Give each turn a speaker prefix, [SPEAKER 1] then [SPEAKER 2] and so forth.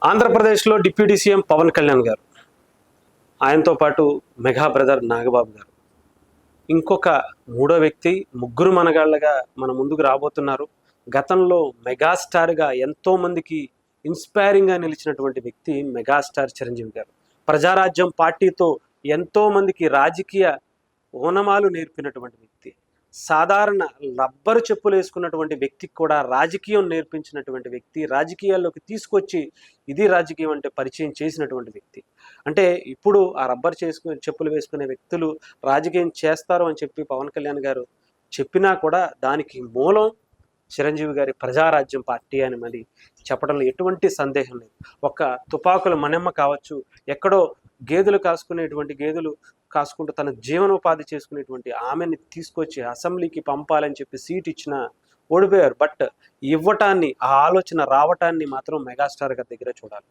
[SPEAKER 1] ఆంధ్రప్రదేశ్లో deputy CM Pawan Kalyan గారు, ఆయనతో పాటు మెగా బ్రదర్ నాగబాబు గారు, ఇంకొక మూడో వ్యక్తి, ముగ్గురు మనగాళ్ళగా మన ముందుకు రాబోతున్నారు. గతంలో మెగాస్టార్గా ఎంతోమందికి ఇన్స్పైరింగ్గా నిలిచినటువంటి వ్యక్తి మెగాస్టార్ చిరంజీవి గారు. ప్రజారాజ్యం పార్టీతో ఎంతోమందికి రాజకీయ ఓనమాలు నేర్పినటువంటి వ్యక్తి, సాధారణ రబ్బరు చెప్పులు వేసుకున్నటువంటి వ్యక్తికి కూడా రాజకీయం నేర్పించినటువంటి వ్యక్తి, రాజకీయాల్లోకి తీసుకొచ్చి ఇది రాజకీయం అంటే పరిచయం చేసినటువంటి వ్యక్తి. అంటే ఇప్పుడు ఆ రబ్బర్ చెప్పులు వేసుకునే వ్యక్తులు రాజకీయం చేస్తారు అని చెప్పి పవన్ కళ్యాణ్ గారు చెప్పినా కూడా దానికి మూలం చిరంజీవి గారి ప్రజారాజ్యం పార్టీ అని మరి చెప్పడంలో ఎటువంటి సందేహం లేదు. ఒక తుపాకుల మణెమ్మ కావచ్చు, ఎక్కడో గేదెలు కాసుకుంటూ తన జీవనోపాధి చేసుకునేటువంటి ఆమెని తీసుకొచ్చి అసెంబ్లీకి పంపాలని చెప్పి సీట్ ఇచ్చిన ఓడిపోయారు. బట్ ఇవ్వటాన్ని, ఆ ఆలోచన రావటాన్ని మాత్రం మెగాస్టార్ గారి దగ్గర చూడాలి.